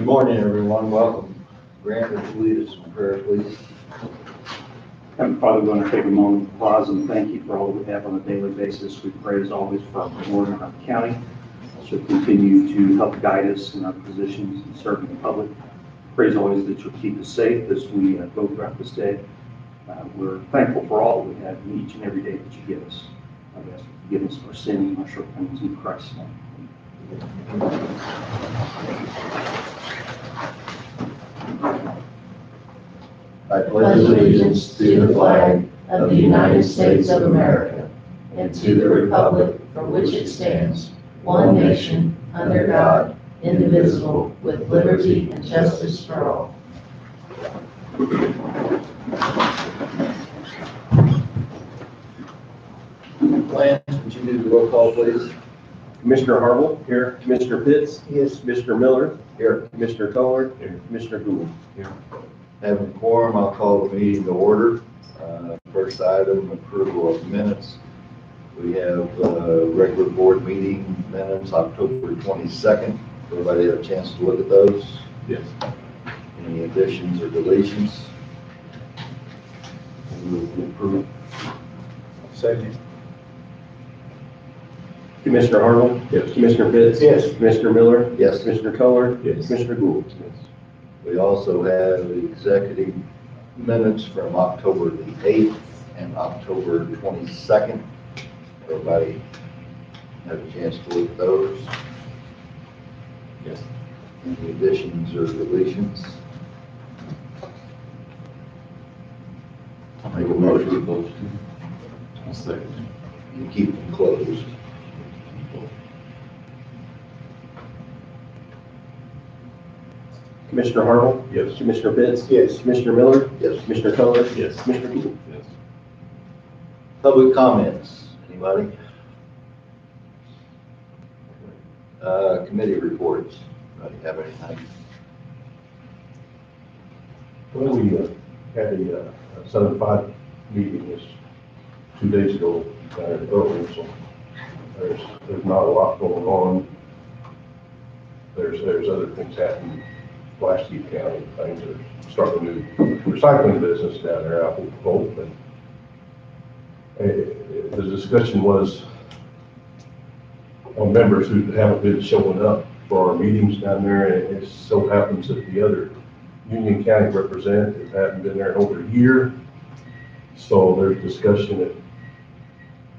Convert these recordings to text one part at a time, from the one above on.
Good morning, everyone. Welcome. Grant, would you lead us in prayer, please? I'm probably going to take a moment to pause and thank you for all we have on a daily basis. We pray as always for our board and our county. Also continue to help guide us in our positions and serving the public. Pray as always that you'll keep us safe as we go throughout this day. We're thankful for all that we have in each and every day that you give us. I ask you to forgive us our sins and our shortcomings in Christ's name. I pledge allegiance to the flag of the United States of America and to the republic for which it stands, one nation, under God, indivisible, with liberty and justice for all. Lance, would you do the roll call, please? Commissioner Harville? Here. Commissioner Pitts? Yes. Commissioner Miller? Here. Commissioner Toller? Here. Commissioner Gould? Here. Having a quorum, I'll call the meeting to order. First item, approval of minutes. We have regular board meeting minutes, October 22nd. Everybody have a chance to look at those? Yes. Any additions or deletions? Move to approve. Second. Commissioner Harville? Yes. Commissioner Pitts? Yes. Commissioner Miller? Yes. Commissioner Toller? Yes. Commissioner Gould? Yes. We also have the executive minutes from October the 8th and October 22nd. Everybody have a chance to look at those? Yes. Any additions or deletions? I'll make a motion to close. I'll second. You keep them closed. Commissioner Harville? Yes. Commissioner Pitts? Yes. Commissioner Miller? Yes. Commissioner Toller? Yes. Commissioner Gould? Yes. Public comments, anybody? Committee reports, anybody have anything? Well, we had a 7-5 meeting this 2 days ago down at Earl, so there's not a lot going on. There's other things happening. Pulaski County, things are starting a new recycling business down there, I hope. And the discussion was on members who haven't been showing up for our meetings down there, and it so happens that the other Union County representative hadn't been there in over a year. So there's discussion of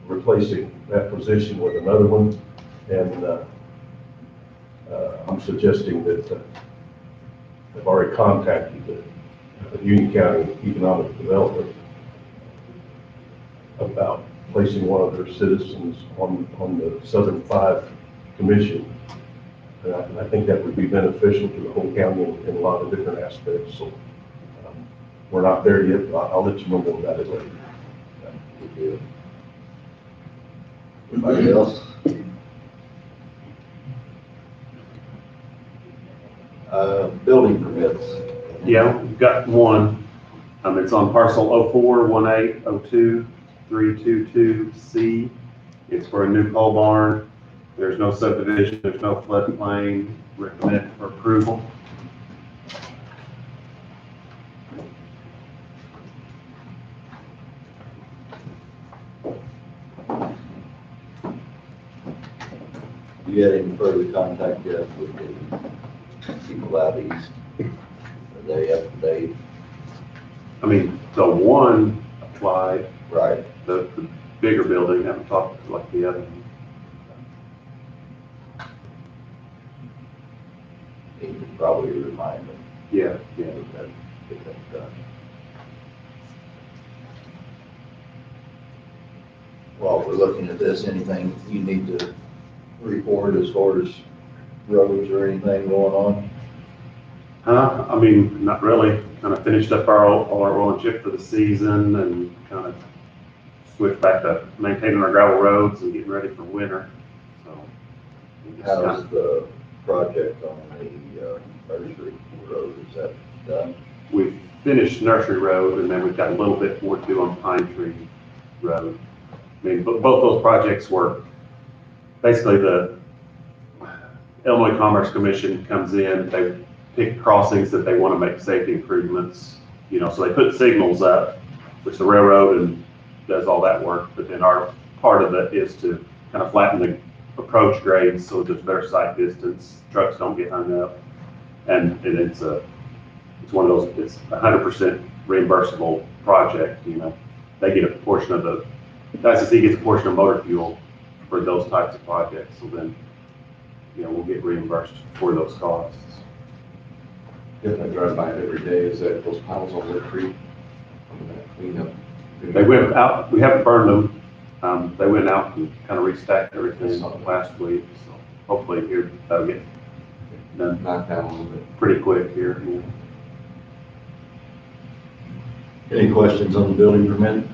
replacing that position with another one, and I'm suggesting that I've already contacted the Union County Economic Development about placing one of their citizens on the Southern 5 Commission. And I think that would be beneficial to the whole county in a lot of different aspects. So we're not there yet, but I'll let you know more about it later. Good deal. Anybody else? Building permits. Yeah, we've got one. It's on parcel 041802-322C. It's for a new pole barn. There's no subdivision, there's no floodplain. Recommend for approval. You had any further contact yet with the people out east? Are they up to date? The one applied, Right. the bigger building, haven't talked like the other. He could probably remind them. Yeah. Get that done. While we're looking at this, anything you need to report as far as roads or anything going on? Not really. Kind of finished up all our oil and chip for the season and kind of switched back to maintaining our gravel roads and getting ready for winter. So we just How's the project on the nursery road? Is that done? we finished Nursery Road, and then we've got a little bit more to do on Pine Tree Road. Both those projects were basically the Illinois Commerce Commission comes in, they pick crossings that they want to make safety improvements, so they put signals up, which the railroad and does all that work, but then our part of it is to kind of flatten the approach grades so there's better sight distance, trucks don't get hung up. And it's one of those, it's 100% reimbursable project, they get a portion of the ICC gets a portion of motor fuel for those types of projects, so then, we'll get reimbursed for those costs. If I drive by it every day, is that those piles on Wood Creek? Clean up. They went out, we haven't burned them, they went out and kind of restacked everything last week, so hopefully here, that'll get done Knocked down a little bit. pretty quick here. Any questions on the building permit?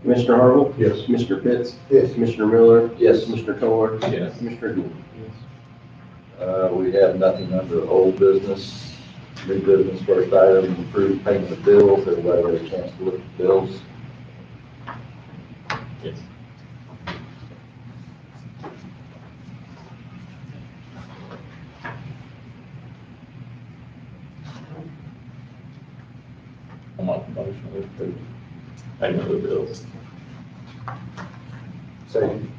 Commissioner Harville? Yes. Mr. Pitts? Yes. Commissioner Miller? Yes. Mr. Kohler? Yes. Commissioner Gould? We have nothing under old business. New business, first item, approved payment of bills. Everybody had a chance to look at the bills. Yes. I'm on motion with the payment of the bills. Second.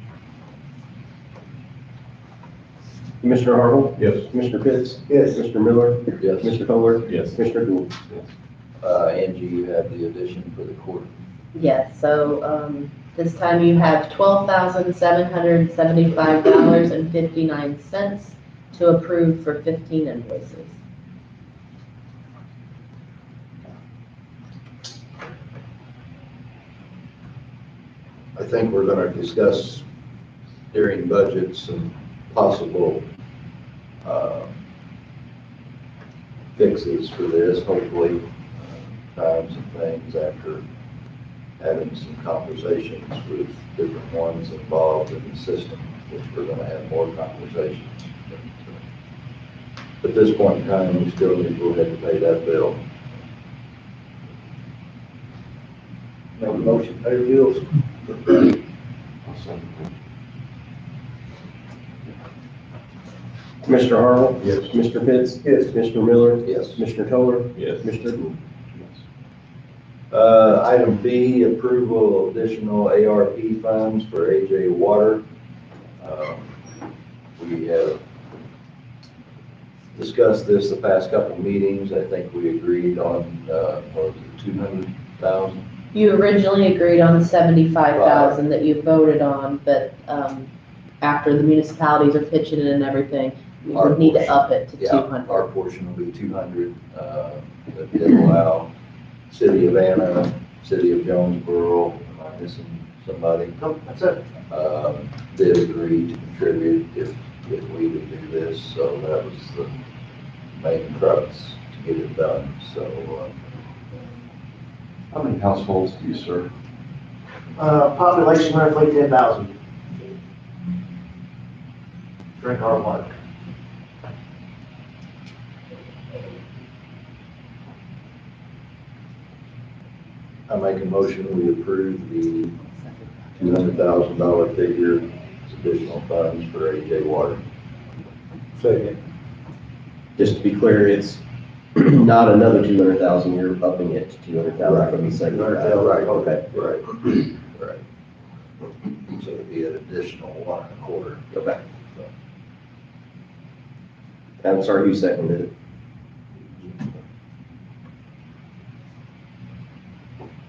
Commissioner Harville? Yes. Commissioner Pitts? Yes. Mr. Miller? Yes. Mr. Kohler? Yes. Commissioner Gould? Angie, you have the addition for the court. Yes, so, this time you have $12,775.59 to approve for 15 invoices. I think we're gonna discuss during budgets and possible, fixes for this, hopefully, times and things after having some conversations with different ones involved in the system, which we're gonna have more conversations. At this point in time, we still need to go ahead and pay that bill. Make a motion, pay the bills. Commissioner Harville? Yes. Mr. Pitts? Yes. Mr. Miller? Yes. Mr. Kohler? Yes. Mr. Gould? Item B, approval of additional ARP funds for AJ Water. We have discussed this the past couple meetings. I think we agreed on, what was it, 200,000? You originally agreed on the 75,000 that you voted on, but, after the municipalities are pitching in and everything, we would need to up it to Yeah, 200. our portion will be 200. That did allow City of Anna, City of Jonesboro, am I missing somebody? No, that's it. Did agree to contribute if we would do this, so that was the main crux to get it done, so, How many households do you serve? Population roughly 10,000. Drink our water. I make a motion, we approve the $200,000 figure as additional funds for AJ Water. Second. Just to be clear, it's not another 200,000, you're upping it to 200,000 from the second. Right, Okay. right, right. So it'd be an additional 1.25. Okay. I'm sorry, who seconded it?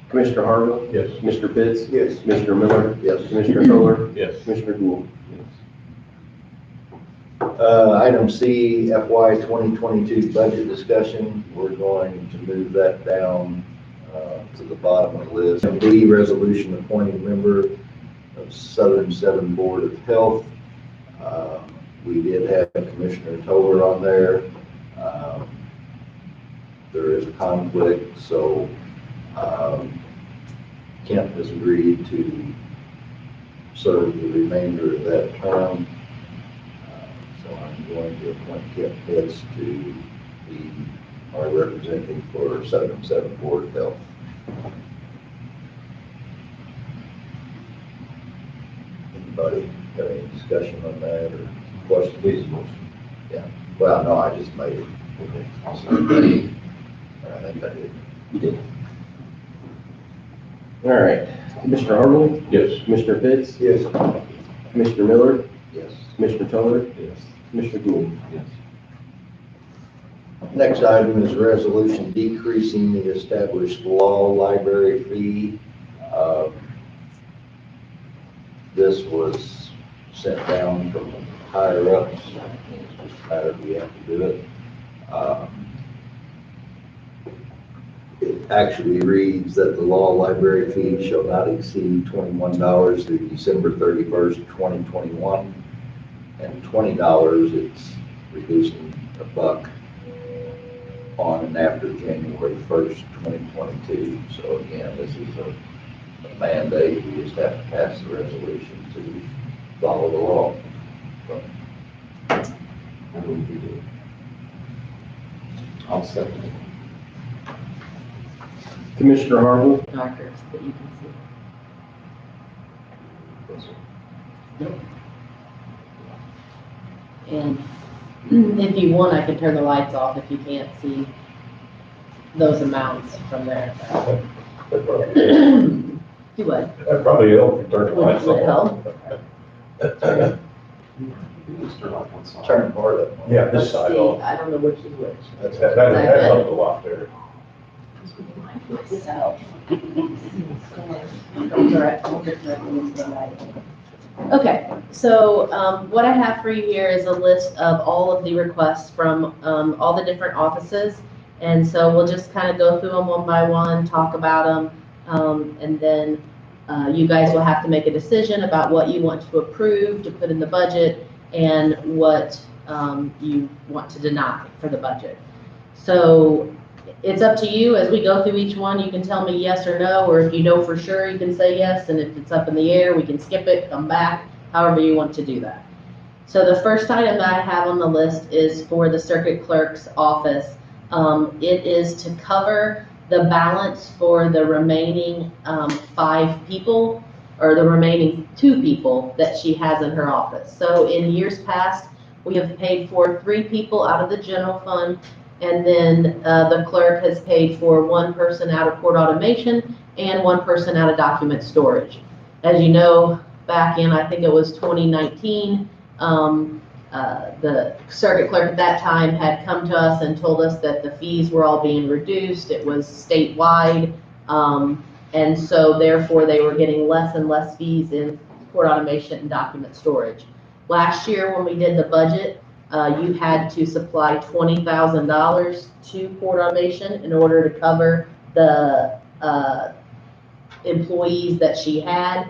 Commissioner Harville? Yes. Mr. Pitts? Yes. Mr. Miller? Yes. Commissioner Kohler? Yes. Commissioner Gould? Item C, FY 2022 budget discussion. We're going to move that down to the bottom of the list. And B, resolution appointing member of Southern Seven Board of Health. We did have Commissioner Toller on there. There is a conflict, so Kent has agreed to serve the remainder of that term. So I'm going to appoint Kent Pitts to the our representative for 707 Board of Health. Anybody got any discussion on that or questions? Please, motion. Well, no, I just made it. Okay, I'll second. I think I did. You did. All right, Commissioner Arnold, Yes. Commissioner Fitz, Yes. Commissioner Miller, Yes. Commissioner Toller, Yes. Commissioner Gould. Yes. Next item is a resolution decreasing the established law library fee. This was sent down from higher ups. It's just a matter of we have to do it. It actually reads that the law library fee shall not exceed $21 through December 31st, 2021. And $20, it's reducing $1 on and after January 1st, 2022. So again, this is a mandate. We just have to pass the resolution to follow the law. I move we do. I'll second it. Commissioner Harville, Markers that you can see. And if you want, I can turn the lights off if you can't see those amounts from there. That Do what? probably help if you turn the Would lights it on. help? You just turn off one side. Turn part of it. Yeah, Let's this see, side off. I don't know which is which. That helped a lot there. Okay, so what I have for you here is a list of all of the requests from all the different offices. And so we'll just kind of go through them one by one, talk about them, and then you guys will have to make a decision about what you want to approve to put in the budget and what you want to deny for the budget. So it's up to you. As we go through each one, you can tell me yes or no, or if you know for sure, you can say yes, and if it's up in the air, we can skip it, come back, however you want to do that. So the first item that I have on the list is for the circuit clerk's office. It is to cover the balance for the remaining 5 people, or the remaining 2 people that she has in her office. So in years past, we have paid for 3 people out of the general fund, and then the clerk has paid for 1 person out of court automation and 1 person out of document storage. As you know, back in, I think it was 2019, the circuit clerk at that time had come to us and told us that the fees were all being reduced. It was statewide. And so therefore they were getting less and less fees in court automation and document storage. Last year when we did the budget, you had to supply $20,000 to court automation in order to cover the employees that she had.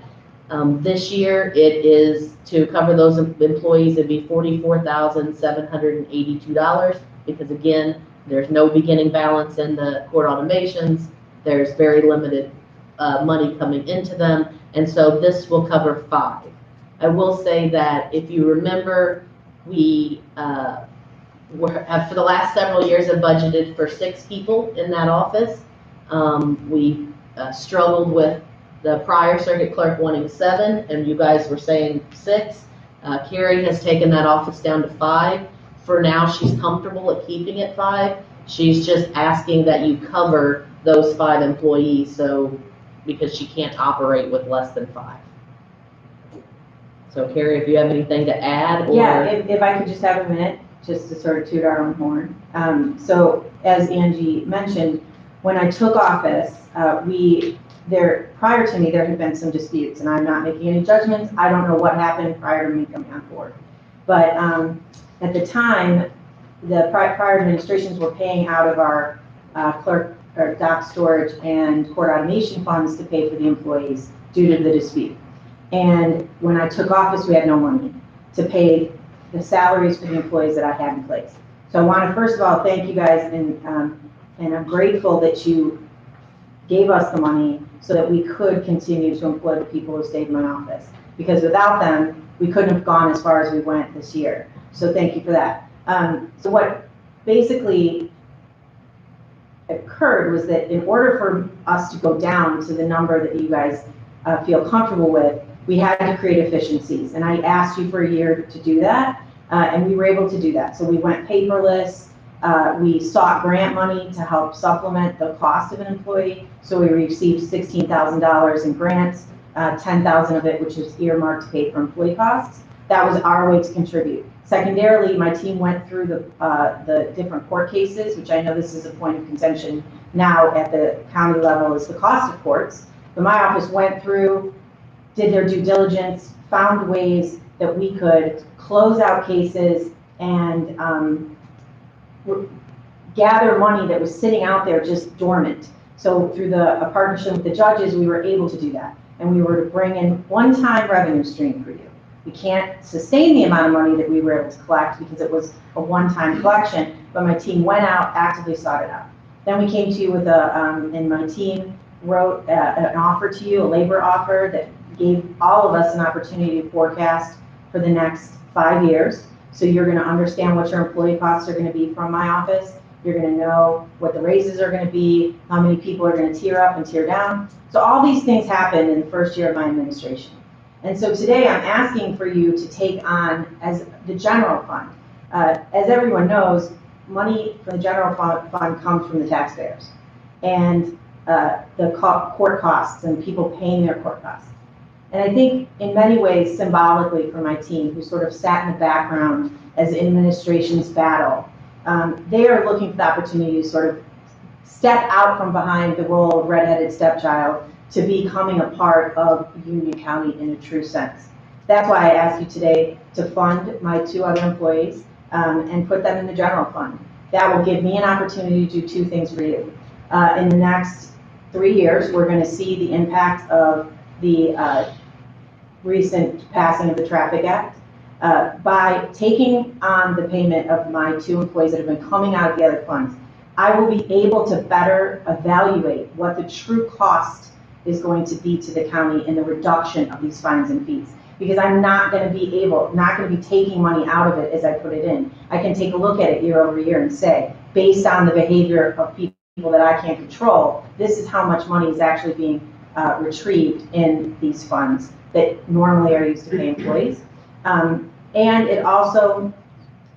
This year, it is to cover those employees, it'd be $44,782, because again, there's no beginning balance in the court automations. There's very limited money coming into them, and so this will cover 5. I will say that if you remember, we have for the last several years have budgeted for 6 people in that office. We struggled with the prior circuit clerk wanting 7, and you guys were saying 6. Carrie has taken that office down to 5. For now, she's comfortable at keeping it 5. She's just asking that you cover those 5 employees, so because she can't operate with less than 5. So Carrie, if you have anything to add, or Yeah, if I could just have a minute, just to sort of toot our own horn. So as Angie mentioned, when I took office, prior to me, there had been some disputes, and I'm not making any judgments. I don't know what happened prior to me coming on board. But at the time, the prior administrations were paying out of our clerk or doc storage and court automation funds to pay for the employees due to the dispute. And when I took office, we had no money to pay the salaries for the employees that I had in place. So I want to first of all thank you guys, and I'm grateful that you gave us the money so that we could continue to employ the people who stayed in my office. Because without them, we couldn't have gone as far as we went this year. So thank you for that. So what basically occurred was that in order for us to go down to the number that you guys feel comfortable with, we had to create efficiencies. And I asked you for a year to do that, and we were able to do that. So we went paperless. We sought grant money to help supplement the cost of an employee. So we received $16,000 in grants, 10,000 of it, which is earmarked to pay for employee costs. That was our way to contribute. Secondarily, my team went through the different court cases, which I know this is a point of contention now at the county level, is the cost of courts. But my office went through, did their due diligence, found ways that we could close out cases and gather money that was sitting out there just dormant. So through a partnership with the judges, we were able to do that. And we were to bring in one-time revenue stream for you. We can't sustain the amount of money that we were able to collect because it was a one-time collection, but my team went out, actively sought it out. Then we came to you with and my team wrote an offer to you, a labor offer that gave all of us an opportunity to forecast for the next 5 years. So you're gonna understand what your employee costs are gonna be from my office. You're gonna know what the raises are gonna be, how many people are gonna tier up and tier down. So all these things happened in the first year of my administration. And so today I'm asking for you to take on as the general fund. As everyone knows, money from the general fund comes from the taxpayers and the court costs and people paying their court costs. And I think in many ways, symbolically for my team, who sort of sat in the background as administration's battle, they are looking for the opportunity to sort of step out from behind the role of redheaded stepchild to becoming a part of Union County in a true sense. That's why I asked you today to fund my 2 other employees and put them in the general fund. That will give me an opportunity to do 2 things for you. In the next 3 years, we're going to see the impact of the recent passing of the Traffic Act. By taking on the payment of my 2 employees that have been coming out of the other funds, I will be able to better evaluate what the true cost is going to be to the county in the reduction of these fines and fees. Because I'm not going to be taking money out of it as I put it in. I can take a look at it year over year and say, based on the behavior of people that I can't control, this is how much money is actually being retrieved in these funds that normally are used to pay employees. And it also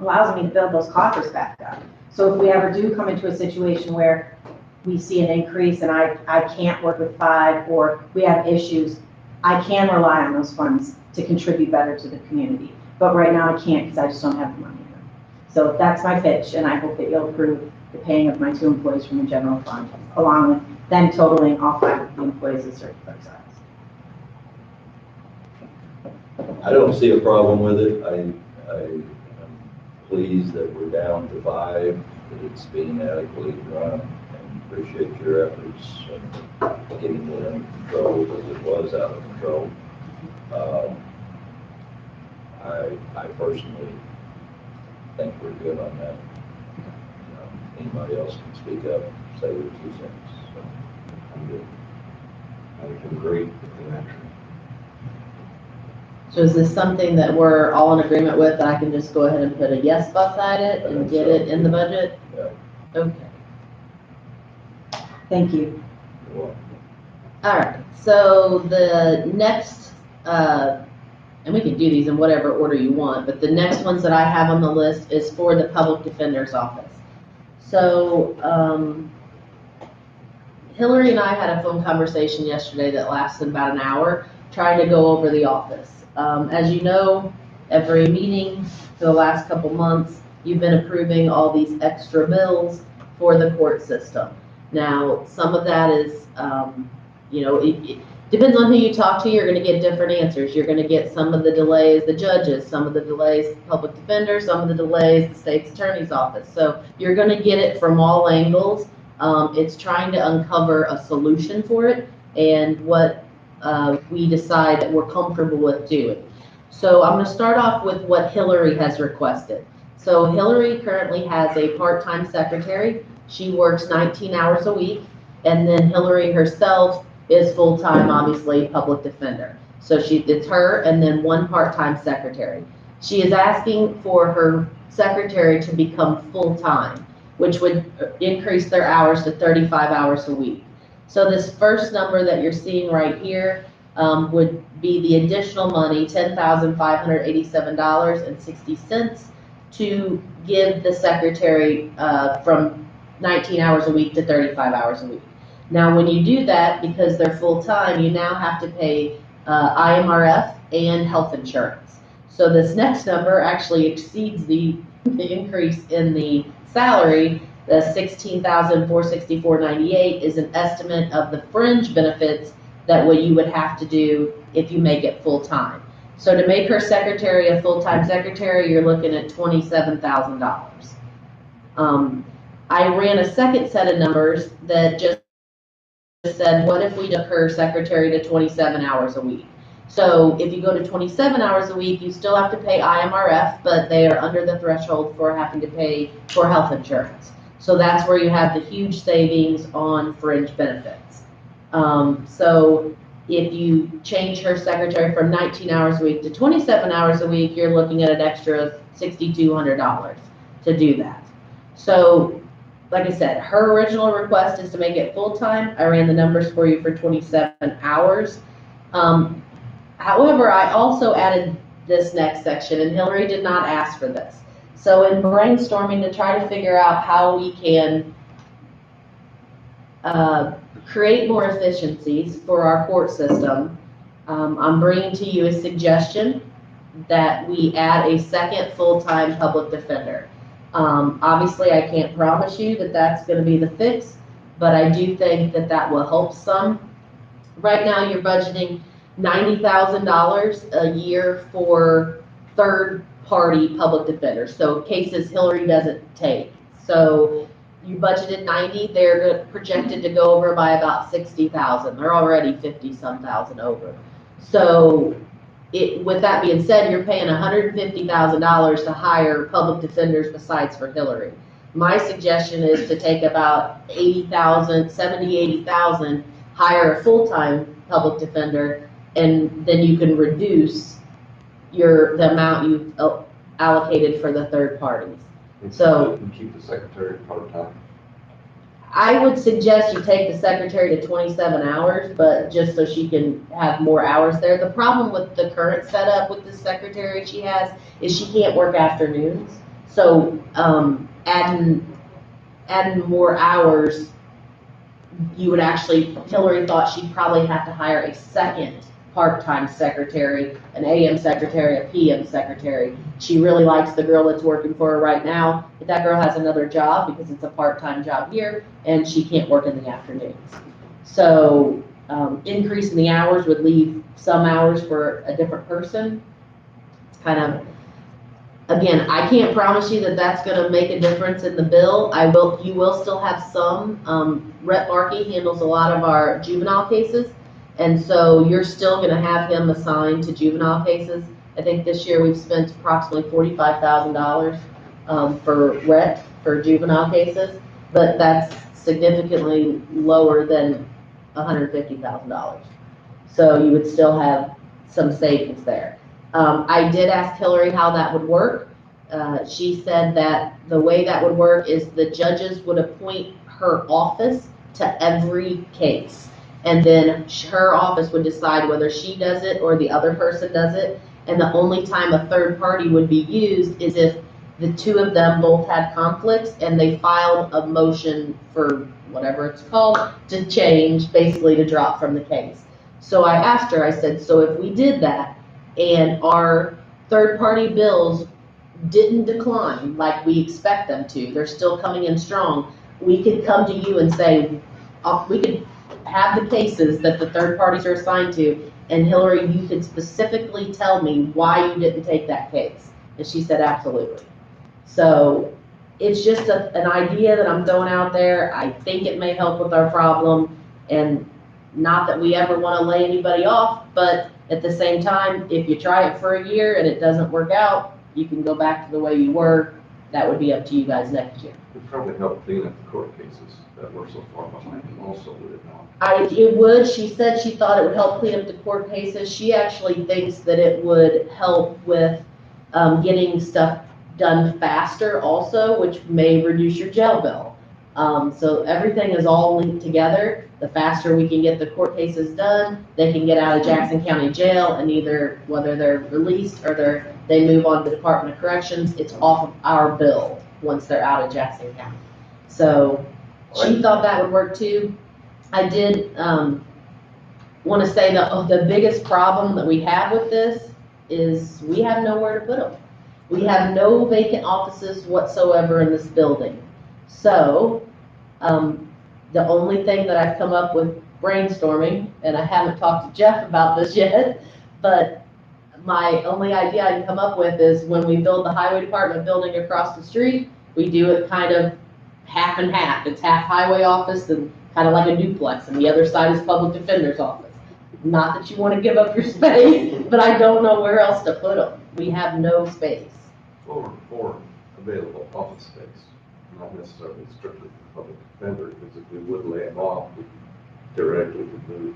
allows me to build those coffers back up. So if we ever do come into a situation where we see an increase and I can't work with 5 or we have issues, I can rely on those funds to contribute better to the community. But right now I can't because I just don't have the money. So that's my pitch, and I hope that you'll approve the paying of my 2 employees from the general fund, along with then totaling all 5 of the employees of certain size. I don't see a problem with it. I am pleased that we're down to 5, that it's being adequately run, and appreciate your efforts in getting it under control because it was out of control. I personally think we're good on that. Anybody else can speak up, say their 2 cents. So I'm good. I can agree with that. So is this something that we're all in agreement with, that I can just go ahead and put a yes beside it and get it in the budget? Yeah. Okay. Thank you. You're welcome. All right, so the next, and we can do these in whatever order you want, but the next ones that I have on the list is for the Public Defender's Office. So, Hillary and I had a phone conversation yesterday that lasted about an hour, trying to go over the office. As you know, every meeting for the last couple months, you've been approving all these extra bills for the court system. Now, some of that is, it depends on who you talk to, you're gonna get different answers. You're gonna get some of the delays, the judges, some of the delays, the public defender, some of the delays, the state's attorney's office. So you're gonna get it from all angles. It's trying to uncover a solution for it and what we decide that we're comfortable with doing. So I'm gonna start off with what Hillary has requested. So Hillary currently has a part-time secretary. She works 19 hours a week, and then Hillary herself is full-time, obviously, public defender. So it's her and then 1 part-time secretary. She is asking for her secretary to become full-time. which would increase their hours to 35 hours a week. So this first number that you're seeing right here would be the additional money, $10,587.60, to give the secretary from 19 hours a week to 35 hours a week. Now, when you do that, because they're full-time, you now have to pay IMRF and health insurance. So this next number actually exceeds the increase in the salary. The $16,464.98 is an estimate of the fringe benefits that what you would have to do if you make it full-time. So to make her secretary a full-time secretary, you're looking at $27,000. I ran a second set of numbers that just said, what if we took her secretary to 27 hours a week? So if you go to 27 hours a week, you still have to pay IMRF, but they are under the threshold for having to pay for health insurance. So that's where you have the huge savings on fringe benefits. So if you change her secretary from 19 hours a week to 27 hours a week, you're looking at an extra $6,200 to do that. So like I said, her original request is to make it full-time. I ran the numbers for you for 27 hours. However, I also added this next section, and Hillary did not ask for this. So in brainstorming to try to figure out how we can create more efficiencies for our court system, I'm bringing to you a suggestion that we add a second full-time public defender. Obviously, I can't promise you that that's going to be the fix, but I do think that that will help some. Right now, you're budgeting $90,000 a year for third-party public defenders, so cases Hillary doesn't take. So you budgeted 90, they're projected to go over by about 60,000. They're already 50-some thousand over. So with that being said, you're paying $150,000 to hire public defenders besides for Hillary. My suggestion is to take about 80,000, hire a full-time public defender, and then you can reduce the amount you allocated for the third parties. So And keep the secretary part-time. I would suggest you take the secretary to 27 hours, but just so she can have more hours there. The problem with the current setup with the secretary she has is she can't work afternoons. So adding more hours, you would actually, Hillary thought she'd probably have to hire a second part-time secretary, an AM secretary, a PM secretary. She really likes the girl that's working for her right now, but that girl has another job because it's a part-time job here, and she can't work in the afternoons. So increasing the hours would leave some hours for a different person. It's kind of, again, I can't promise you that that's going to make a difference in the bill. You will still have some. Rhett Markey handles a lot of our juvenile cases, and so you're still going to have him assigned to juvenile cases. I think this year we've spent approximately $45,000 for Rhett for juvenile cases, but that's significantly lower than $150,000. So you would still have some savings there. I did ask Hillary how that would work. She said that the way that would work is the judges would appoint her office to every case. And then her office would decide whether she does it or the other person does it. And the only time a third party would be used is if the two of them both had conflicts and they filed a motion for whatever it's called to change, basically to drop from the case. So I asked her, I said, so if we did that and our third party bills didn't decline like we expect them to, they're still coming in strong, we could come to you and say, we could have the cases that the third parties are assigned to, and Hillary, you could specifically tell me why you didn't take that case. And she said, absolutely. So it's just an idea that I'm throwing out there. I think it may help with our problem, and not that we ever want to lay anybody off, but at the same time, if you try it for a year and it doesn't work out, you can go back to the way you were. That would be up to you guys next year. It would probably help clean up the court cases that were so far behind also, would it not? It would. She said she thought it would help clean up the court cases. She actually thinks that it would help with getting stuff done faster also, which may reduce your jail bill. So everything is all linked together. The faster we can get the court cases done, they can get out of Jackson County Jail and either, whether they're released or they move on to the Department of Corrections, it's off of our bill once they're out of Jackson County. So she thought that would work too. I did, want to say that the biggest problem that we have with this is we have nowhere to put them. We have no vacant offices whatsoever in this building. So, the only thing that I've come up with brainstorming, and I haven't talked to Jeff about this yet, but my only idea I can come up with is when we build the highway department building across the street, we do it kind of half and half. It's half highway office and kind of like a duplex, and the other side is public defender's office. Not that you want to give up your space, but I don't know where else to put them. We have no space. Or available office space, not necessarily strictly for public defender, because if we would lay them off, we theoretically could move,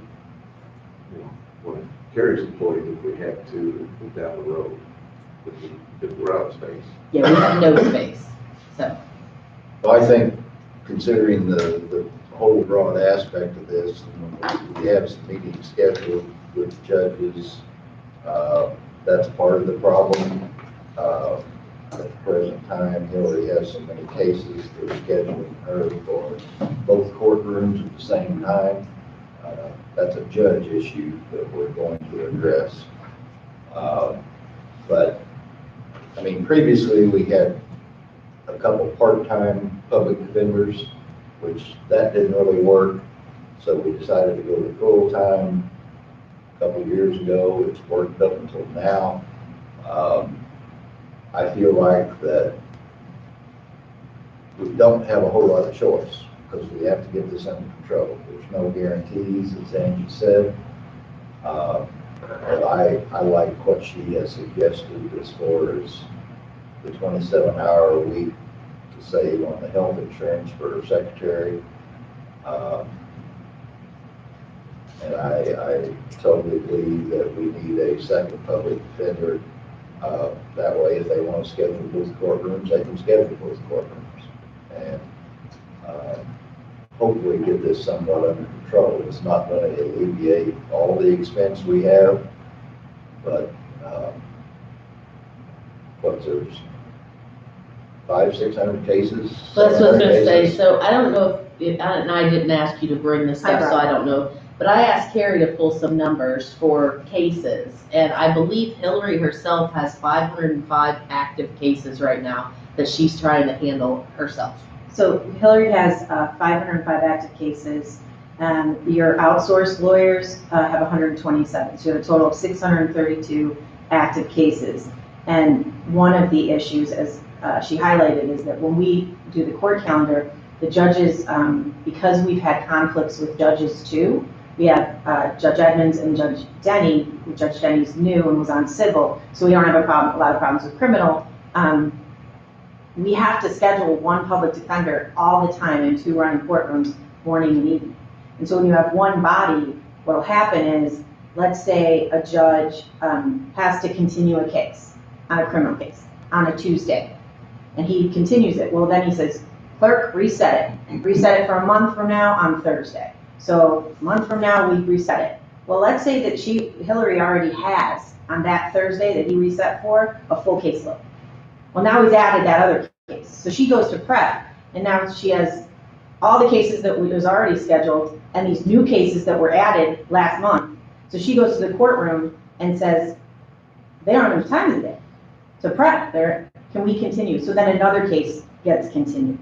one of Carrie's employees if we had to down the road, if we're out of space. Yeah, we have no space, so. Well, I think considering the whole broad aspect of this, we have some meetings scheduled with judges. That's part of the problem. At the present time, Hillary has so many cases that are scheduling her for both courtrooms at the same time. That's a judge issue that we're going to address. But, I mean, previously we had a couple part-time public defenders, which that didn't really work. So we decided to go to full-time a couple of years ago. It's worked up until now. I feel like that we don't have a whole lot of choice because we have to get this under control. There's no guarantees, as Angie said. But I like what she has suggested as far as the 27-hour a week to save on the health insurance for her secretary. And I totally believe that we need a second public defender. That way, if they want to schedule both courtrooms, they can schedule both courtrooms. And hopefully get this somewhat under control. It's not going to alleviate all the expense we have, but there's 500-600 cases. Well, that's what I was gonna 700 say, cases. so I don't know if, and I didn't ask you to bring this up, so I don't know. But I asked Carrie to pull some numbers for cases, and I believe Hillary herself has 505 active cases right now that she's trying to handle herself. So Hillary has 505 active cases. Your outsourced lawyers have 127. So you have a total of 632 active cases. And one of the issues, as she highlighted, is that when we do the court calendar, the judges, because we've had conflicts with judges too, we have Judge Edmonds and Judge Denny. Judge Denny's new and was on civil, so we don't have a lot of problems with criminal. We have to schedule one public defender all the time in 2 running courtrooms, morning and evening. And so when you have one body, what will happen is, let's say a judge has to continue a case, on a criminal case, on a Tuesday, and he continues it. Well, then he says, clerk, reset it for a month from now on Thursday. So a month from now, we reset it. Well, let's say that Hillary already has, on that Thursday that he reset for, a full caseload. Well, now he's added that other case. So she goes to prep, and now she has all the cases that was already scheduled and these new cases that were added last month. So she goes to the courtroom and says, they don't have enough time today to prep. Can we continue? So then another case gets continued.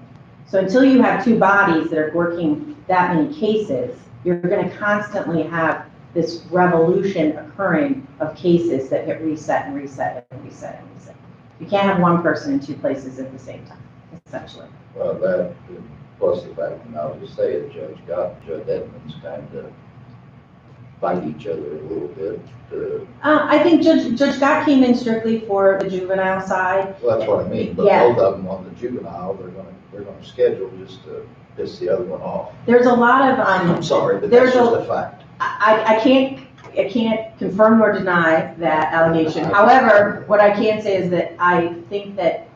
So until you have 2 bodies that are working that many cases, you're going to constantly have this revolution occurring of cases that get reset and reset and reset and reset. You can't have one person in 2 places at the same time, essentially. Well, that, plus the fact, and I'll just say it, Judge Gott and Judge Edmonds kind of fight each other a little bit. I think Judge Gott came in strictly for the juvenile side. Well, that's what I mean, but Yeah. both of them on the juvenile, they're gonna schedule just to piss the other one off. There's a lot of, I'm sorry, but there's that's just a- a fact. I can't confirm nor deny that allegation. However, what I can say is that I think that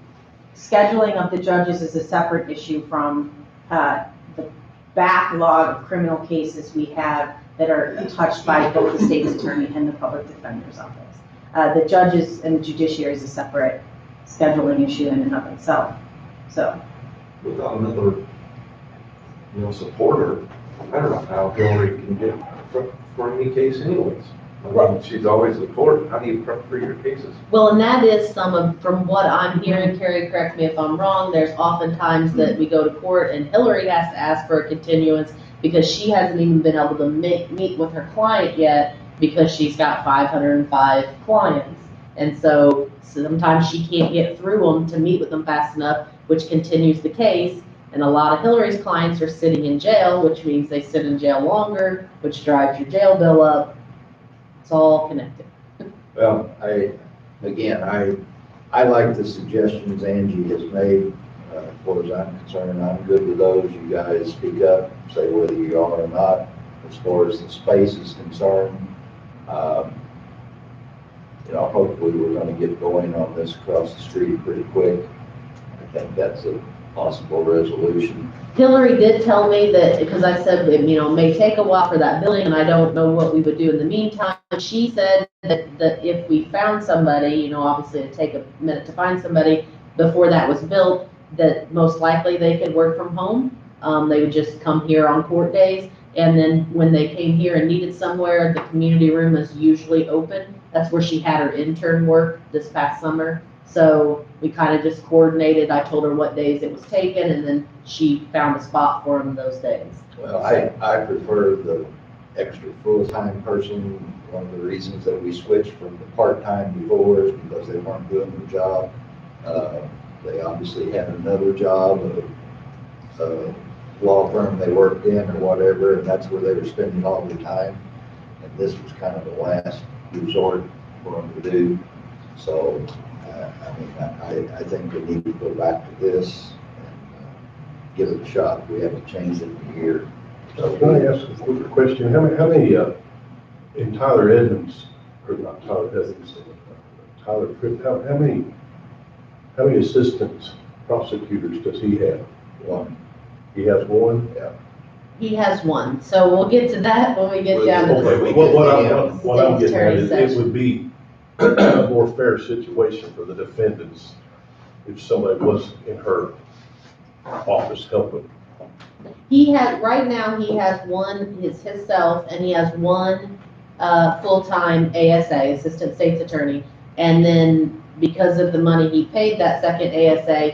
scheduling of the judges is a separate issue from the backlog of criminal cases we have that are touched by both the state's attorney and the public defender's office. The judges and the judiciary is a separate scheduling issue in and of itself. So, Without another, supporter, I don't know how Hillary can get for any case anyways. I mean, she's always the court. How do you prep for your cases? Well, and that is from what I'm hearing, Carrie, correct me if I'm wrong, there's oftentimes that we go to court and Hillary has to ask for a continuance because she hasn't even been able to meet with her client yet because she's got 505 clients. And so sometimes she can't get through them to meet with them fast enough, which continues the case. And a lot of Hillary's clients are sitting in jail, which means they sit in jail longer, which drives your jail bill up. It's all connected. Well, I like the suggestions Angie has made. As far as I'm concerned, I'm good with those. You guys speak up, say whether you are or not. As far as the space is concerned, hopefully we're going to get going on this across the street pretty quick. I think that's a possible resolution. Hillary did tell me that, because I said, it may take a while for that building, and I don't know what we would do in the meantime. She said that if we found somebody, obviously it'd take a minute to find somebody before that was built, that most likely they could work from home. They would just come here on court days, and then when they came here and needed somewhere, the community room is usually open. That's where she had her intern work this past summer. So we kind of just coordinated. I told her what days it was taken, and then she found a spot for him those days. Well, I prefer the extra full-time person. One of the reasons that we switched from the part-time before is because they weren't doing their job. They obviously had another job, a law firm they worked in or whatever, and that's where they were spending all their time. And this was kind of the last resort for them to do. So, I think we need to go back to this and give it a shot. We haven't changed it in a year. So can I ask a quick question? How many in Tyler Edmonds, or not Tyler Edmonds, Tyler Tripp, how many assistant prosecutors does he have? One. He has one? Yeah. He has one, so we'll get to that when we get down to Okay, the. what I'm getting at is State's it would be a more fair situation for the defendants if somebody was in her office helping. Right now, he has one, himself, and he has one, full-time ASA, Assistant State's Attorney. And then because of the money he paid that second ASA,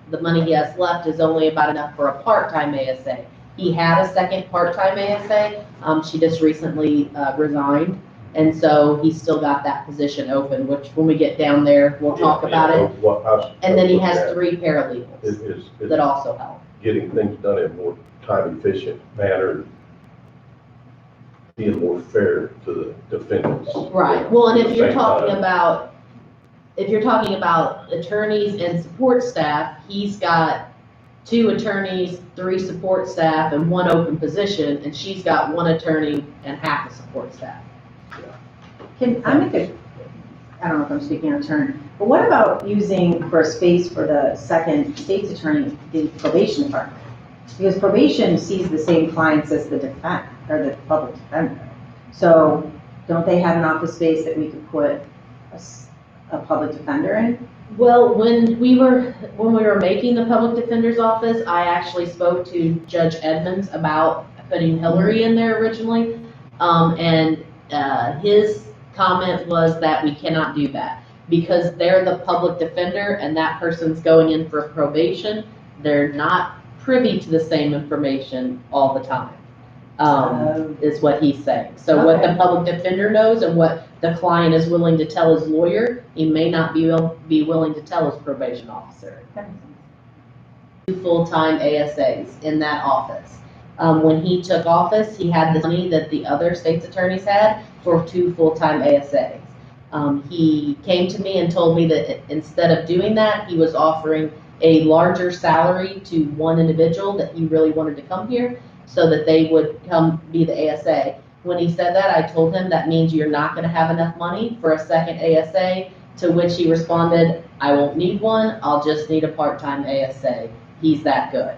the money he has left is only about enough for a part-time ASA. He had a second part-time ASA. She just recently, resigned. And so he's still got that position open, which when we get down there, we'll talk about it. And then he has 3 paralegals Is that also help. getting things done in a more time efficient manner, being more fair to the defendants. Right, well, and if At the you're same talking time, about attorneys and support staff, he's got 2 attorneys, 3 support staff, and 1 open position, and she's got 1 attorney and half the support staff. can I make I don't know if I'm speaking out of turn, but what about using for a space for the second state's attorney, the probation department? Because probation sees the same clients as the the public defender. So don't they have an office space that we could put a public defender in? Well, when we were making the public defender's office, I actually spoke to Judge Edmonds about putting Hillary in there originally. His comment was that we cannot do that because they're the public defender and that person's going in for probation. They're not privy to the same information all the time, is what he's saying. So what the public defender knows and what the client is willing to tell his lawyer, he may not be willing to tell his probation officer. 2 full-time ASAs in that office. When he took office, he had the money that the other state's attorneys had for 2 full-time ASAs. He came to me and told me that instead of doing that, he was offering a larger salary to 1 individual that he really wanted to come here so that they would come be the ASA. When he said that, I told him that means you're not going to have enough money for a second ASA To which he responded, I won't need one, I'll just need a part-time ASA. He's that good.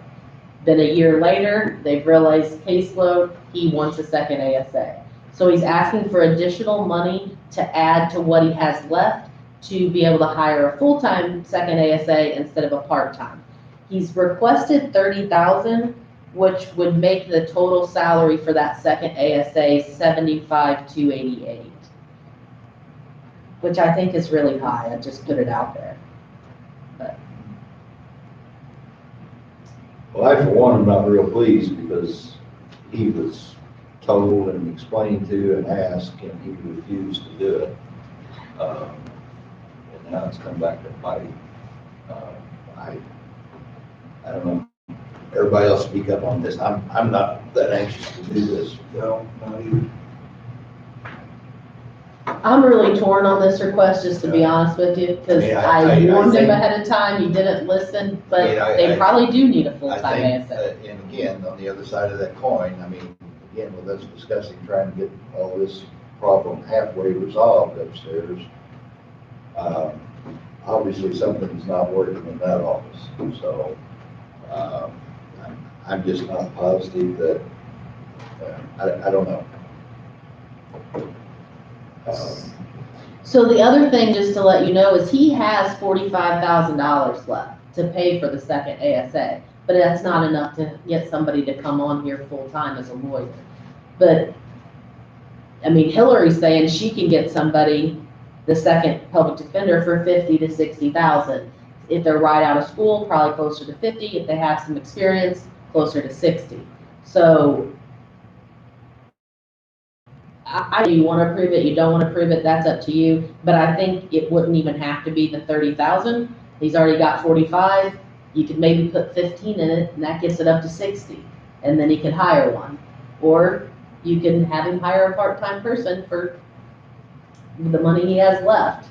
Then a year later, they've realized caseload, he wants a second ASA. So he's asking for additional money to add to what he has left to be able to hire a full-time second ASA instead of a part-time. He's requested $30,000, which would make the total salary for that second ASA $75,288, which I think is really high. I just put it out there. Well, I for one am not real pleased because he was told and explained to and asked and he refused to do it. And now it's come back to bite him. I don't know. Everybody else speak up on this. I'm not that anxious to do this. No, not even. I'm really torn on this request, just to be honest with you, because Yeah, I warned him think- ahead of time, he didn't listen, but I- they I- probably do need a I full-time think, ASA. and again, on the other side of that coin, I mean, again, with us discussing trying to get all this problem halfway resolved upstairs, obviously something's not working in that office. So, I'm just not positive that, I don't know. So the other thing, just to let you know, is he has $45,000 left to pay for the second ASA, but that's not enough to get somebody to come on here full-time as a lawyer. But, I mean, Hillary's saying she can get somebody, the second public defender, for 50 to 60,000. If they're right out of school, probably closer to 50. If they have some experience, closer to 60. So, you want to approve it, you don't want to approve it, that's up to you. But I think it wouldn't even have to be the 30,000. He's already got 45. You could maybe put 15 in it, and that gets it up to 60. And then he can hire one. Or you can have him hire a part-time person for the money he has left.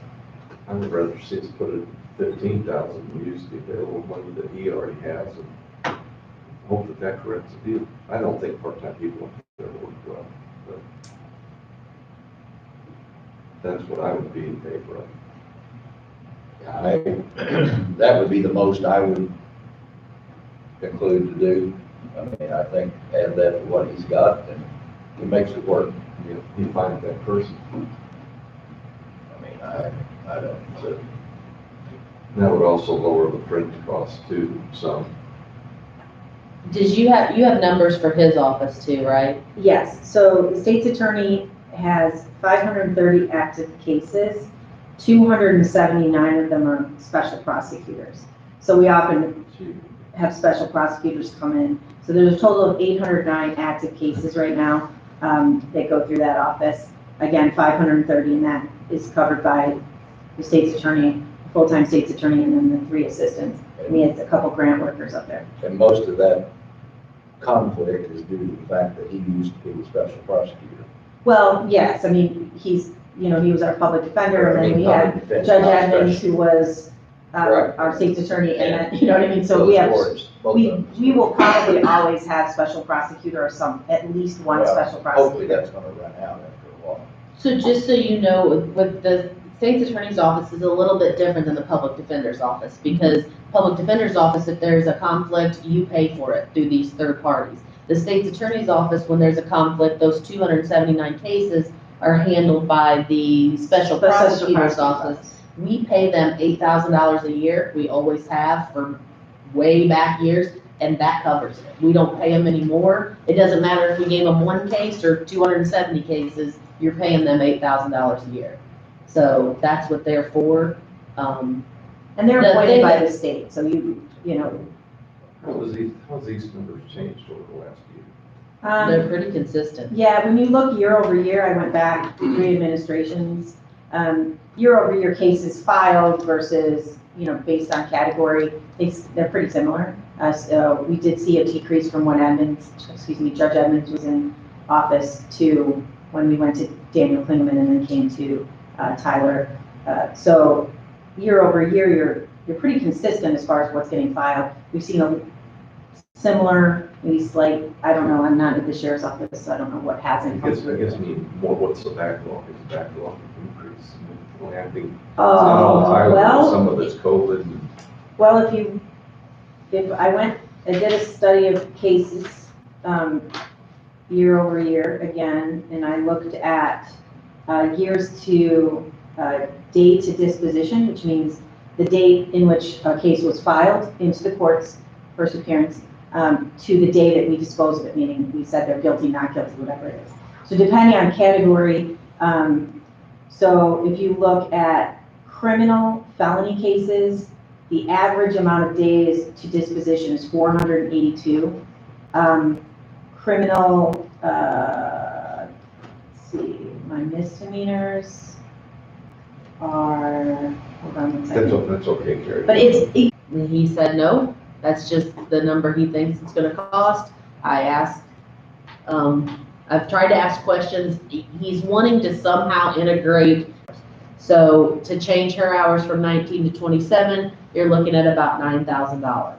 I would rather see us put it 15,000 and use the available money that he already has and hope that that corrects the deal. I don't think part-time people are going to work well, but that's what I would be in favor of. That would be the most I would conclude to do. I mean, I think add that to what he's got and he makes it work. You know, he finds that person. I mean, I don't, so. That would also lower the fringe costs too, some. You have numbers for his office too, right? Yes, so the state's attorney has 530 active cases. 279 of them are special prosecutors. So we often have special prosecutors come in. So there's a total of 809 active cases right now that go through that office. Again, 530, and that is covered by the state's attorney, full-time state's attorney, and then the 3 assistants. And he has a couple grant workers up there. And most of that conflict is due to the fact that he used to be the special prosecutor. Well, yes, I mean, he was our public defender, and then we had Public defense, Judge not Edmonds, special. who was Correct. our state's attorney, and then, you know what I mean? So Both we have, boards, both we of them. will probably always have special prosecutor or at least one Well, special Hopefully prosecutor. that's gonna run out after a while. So just so you know, with the state's attorney's office is a little bit different than the public defender's office, because public defender's office, if there's a conflict, you pay for it through these third parties. The state's attorney's office, when there's a conflict, those 279 cases are handled by the special The special prosecutor's prosecutor's office. We pay them $8,000 a year. We always have for way back years, and that covers it. We don't pay them anymore. It doesn't matter if we gave them 1 case or 270 cases, you're paying them $8,000 a year. So that's what they're for. And they're The appointed thing- by the state, so you know. How's these numbers changed over the last year? They're pretty consistent. Yeah, when you look year over year, I went back 3 administrations, year over year cases filed versus, based on category, they're pretty similar. So we did see a decrease from when Judge Edmonds was in office to when we went to Daniel Klingeman and then came to Tyler. So year over year, you're pretty consistent as far as what's getting filed. We've seen similar, maybe slight, I don't know, I'm not at the sheriff's office, so I don't know what I hasn't come guess, through. what's the backlog? Is the backlog increase? I think it's not all entirely, Well, some of it's COVID and well, if I did a study of cases, year over year again, and I looked at, years to, date to disposition, which means the date in which a case was filed into the courts, first appearance, to the day that we dispose of it, meaning we said they're guilty, not guilty, whatever it is. So depending on category, so if you look at criminal felony cases, the average amount of days to disposition is 482. Criminal, let's see, my misdemeanors are, hold on one second. that's okay, Carrie. But he said, no, that's just the number he thinks it's gonna cost. I asked, I've tried to ask questions. He's wanting to somehow integrate. So to change her hours from 19 to 27, you're looking at about $9,000.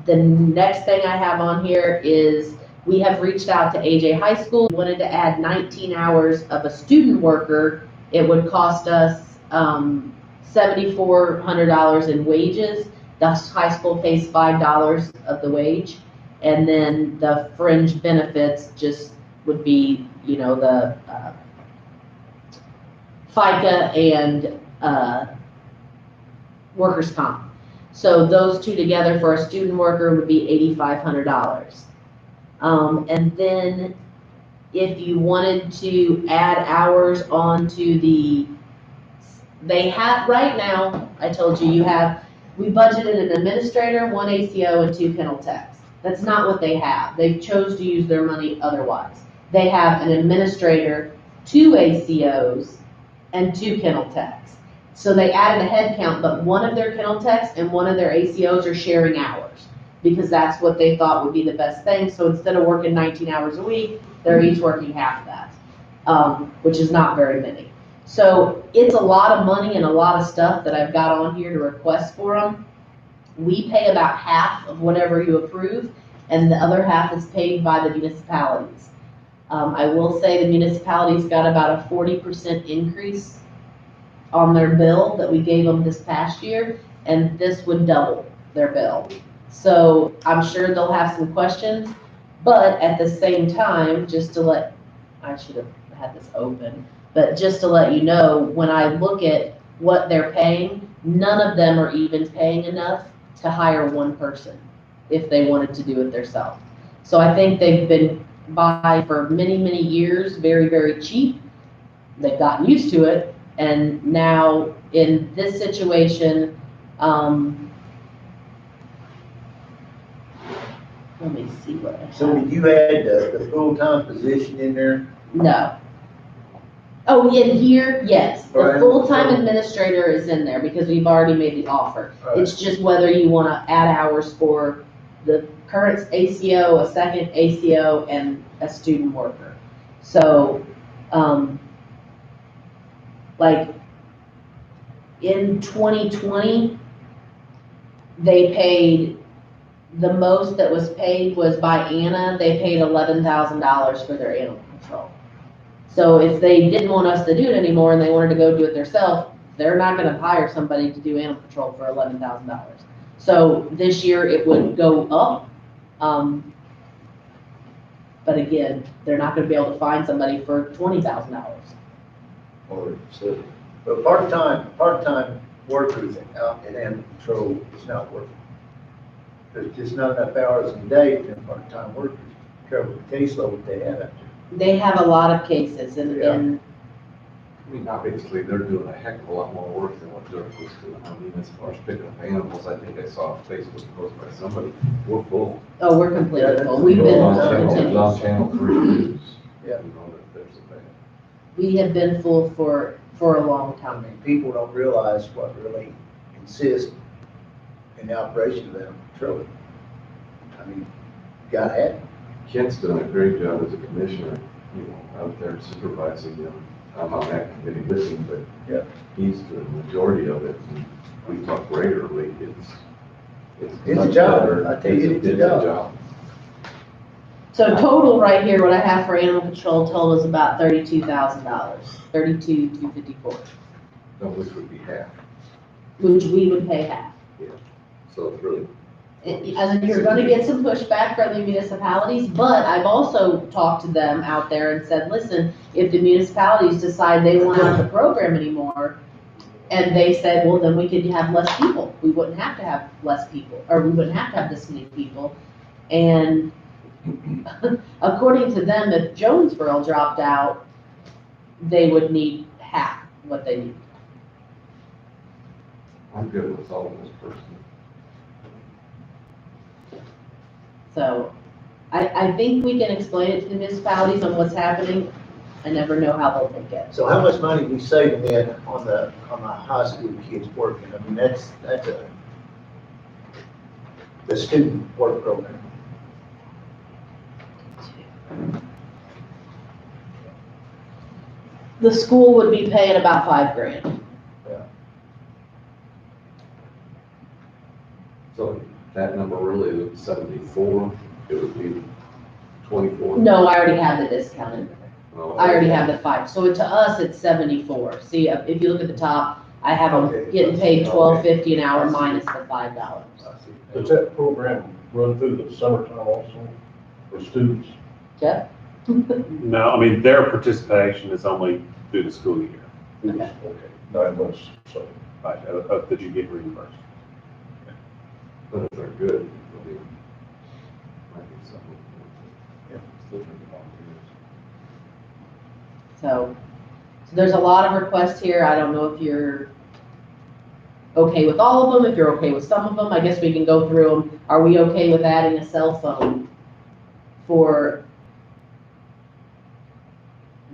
The next thing I have on here is we have reached out to AJ High School. We wanted to add 19 hours of a student worker. It would cost us $7,400 in wages. The high school pays $5 of the wage. And then the fringe benefits just would be, you know, the FICA and workers' comp. So those two together for a student worker would be $8,500. And then if you wanted to add hours onto they have, right now, I told you, we budgeted an administrator, 1 ACO, and 2 kennel techs. That's not what they have. They chose to use their money otherwise. They have an administrator, 2 ACOs, and 2 kennel techs. So they added a head count, but one of their kennel techs and one of their ACOs are sharing hours because that's what they thought would be the best thing. So instead of working 19 hours a week, they're each working half that, which is not very many. So it's a lot of money and a lot of stuff that I've got on here to request for them. We pay about half of whatever you approve, and the other half is paid by the municipalities. I will say the municipalities got about a 40% increase on their bill that we gave them this past year, and this would double their bill. So I'm sure they'll have some questions, but at the same time, I should have had this open, but just to let you know, when I look at what they're paying, none of them are even paying enough to hire one person if they wanted to do it themselves. So I think they've been by for many, many years, very, very cheap. They've gotten used to it. And now in this situation, let me see what I have. So did you add the full-time position in there? No. Oh, in here, yes. The Right. full-time administrator is in there because we've already made the offer. Right. It's just whether you want to add hours for the current ACO, a second ACO, and a student worker. So, like in 2020, they paid, the most that was paid was by Anna. They paid $11,000 for their animal control. So if they didn't want us to do it anymore and they wanted to go do it themselves, they're not going to hire somebody to do animal control for $11,000. So this year it would go up. But again, they're not going to be able to find somebody for $20,000. Or so, but part-time workers out in animal control is not working. There's just not enough hours in the day for them part-time workers to cover the caseload they have out there. They have a lot of cases and Yeah. I mean, obviously, they're doing a heck of a lot more work than what Dirk was doing. I mean, as far as picking up animals, I think I saw a Facebook post by somebody, we're full. oh, we're completely Yeah, full. We've Goes been on continuous. channel 3 news. Yeah. You know, that there's a bad. We have been full for a long time. And people don't realize what really consists in the operation of animal control. I mean, you gotta have it. Kent's done a great job as a commissioner, you know, out there supervising them. I'm on that committee with him, but Yeah. he's the majority of it. And we talk regularly. It's a job. I tell you, it's a job. So total right here, what I have for animal control total is about $32,000, 32,254, Of which would be half. which we would pay half. So it's really, As in, you're gonna get some pushback from the municipalities, but I've also talked to them out there and said, listen, if the municipalities decide they won't have the program anymore, and they said, well, then we could have less people. We wouldn't have to have less people, or we wouldn't have to have this many people. And according to them, if Jonesboro dropped out, they would need half what they need. I'm good with all of this person. So I think we can explain it to the municipalities on what's happening. I never know how they'll take it. So how much money we saving then on the high school kids working? I mean, that's the student work program. The school would be paying about $5,000. So that number really is 74, it would be 24. No, I already have the discounted. Oh, I already have the 5. So to us, it's 74. See, if you look at the top, I have them Okay. getting paid $12.50 an hour minus the $5. Does that program run through the summertime also for students? Jeff? No, I mean, their participation is only through the school year, Okay. Okay, 9 months, so. right, that you get reimbursed. But if they're good, I mean, might be something. Yeah, still think about So there's a lot of requests here. I don't know if you're okay with all of them, if you're okay with some of them. I guess we can go through them. Are we okay with adding a cell phone for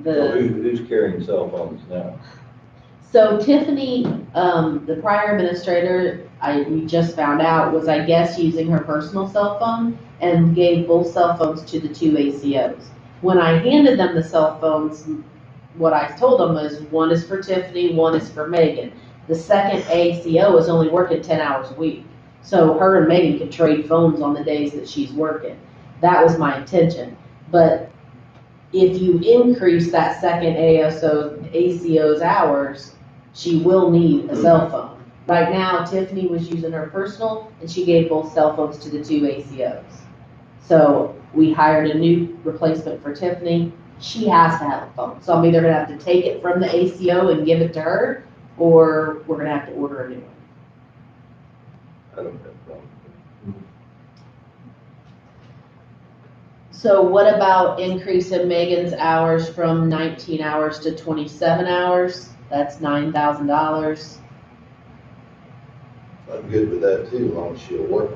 So the, who's carrying cell phones now? so Tiffany, the prior administrator, we just found out, was, I guess, using her personal cell phone and gave both cell phones to the 2 ACOs. When I handed them the cell phones, what I told them was, one is for Tiffany, one is for Megan. The second ACO is only working 10 hours a week. So her and Megan could trade phones on the days that she's working. That was my intention. But if you increase that second ACO's hours, she will need a cell phone. Right now, Tiffany was using her personal, and she gave both cell phones to the 2 ACOs. So we hired a new replacement for Tiffany. She has to have a phone. So I'm either gonna have to take it from the ACO and give it to her, or we're gonna have to order a new one. I don't have a problem. So what about increasing Megan's hours from 19 hours to 27 hours? That's $9,000. I'm good with that too, as long as she'll work.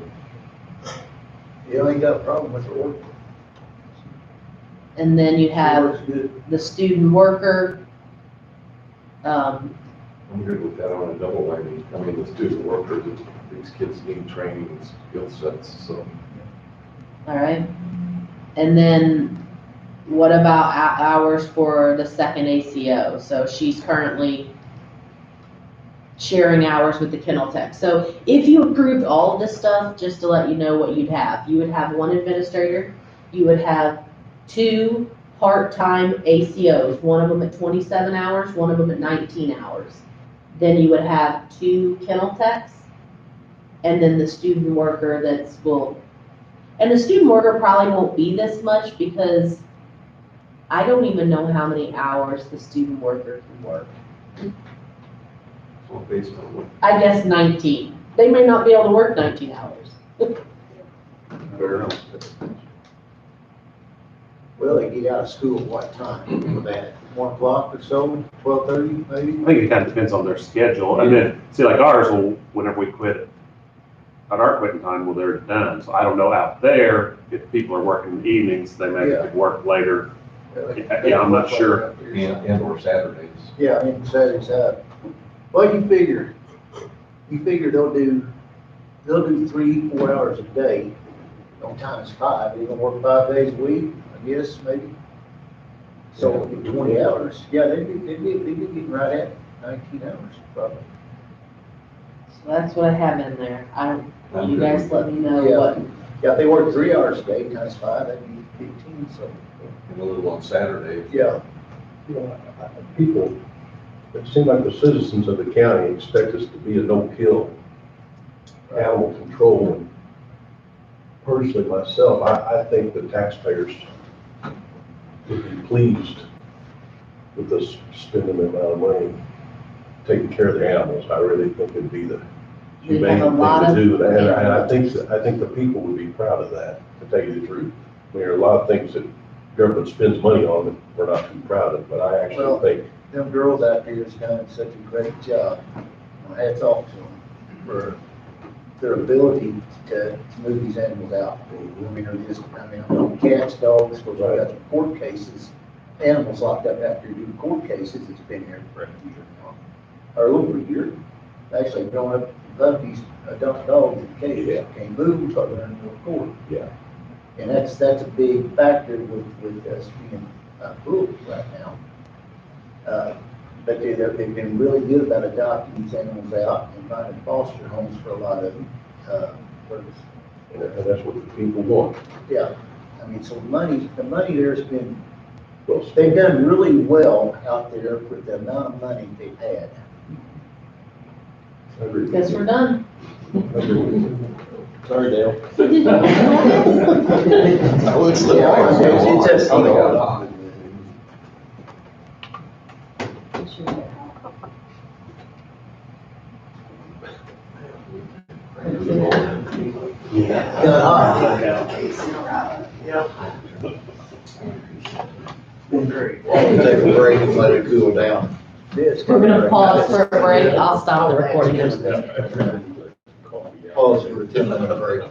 You ain't got a problem with the work. And then you She have works good. the student worker. I'm good with that on a double whammy. I mean, the student workers, these kids need training and skill sets, so. All right. And then what about hours for the second ACO? So she's currently sharing hours with the kennel tech. So if you approved all of this stuff, just to let you know what you'd have, you would have one administrator, you would have 2 part-time ACOs, one of them at 27 hours, one of them at 19 hours. Then you would have 2 kennel techs, and then the student worker and the student worker probably won't be this much because I don't even know how many hours the student worker can work. Well, based on what, I guess 19. They may not be able to work 19 hours. fair enough. Well, they get out of school at what time for that? 1 o'clock or so, 12:30 maybe? I think it kind of depends on their schedule, and then, see, like ours, will whenever we quit, at our quitting time, well, they're done, so I don't know out there, if people are working in the evenings, they may have to work later. Yeah, I'm not sure. And or Saturdays. Yeah, and Saturday's out. Well, you figure they'll do 3-4 hours a day on times 5. They're gonna work 5 days a week, I guess, maybe. So in 20 hours, yeah, they'd be getting right at 19 hours probably. That's what I have in there. You guys let me know what, Yeah, if they work 3 hours a day times 5, that'd be 15, so, And a little on Saturday. yeah. You know, people, it seems like the citizens of the county expect us to be a no-kill animal control. And personally, myself, I think the taxpayers would be pleased with us spending the amount of money taking care of the animals. I really think it'd be the We humane have a thing lot to of do. And I animals. think the people would be proud of that, to tell you the truth. I mean, there are a lot of things that government spends money on that we're not too proud of, but I actually Well- think Them girls out there has done such a great job. Hats off to them for their ability to move these animals out. I mean, they're just, cats, dogs, we've got some court cases, animals locked up after doing court cases, it's been here for a year now, or over a year. Actually, growing up, puppies, adult dogs in cages, can't move, start running to a court. Yeah. And that's a big factor with us being rural right now. But they've been really good about adopting these animals out and finding foster homes for a lot of them. and that's what the people want. Yeah, I mean, so the money there's been, Well, they've done really well out there with the amount of money they've had. I agree with guess you. we're done. I agree with you. Sorry, Dale. Oh, it's the- it's just- Oh, they got hot. Been great. Take a break and let it cool down. This- We're gonna pause for a break. I'll stop the recording. Pause for a 10-minute break.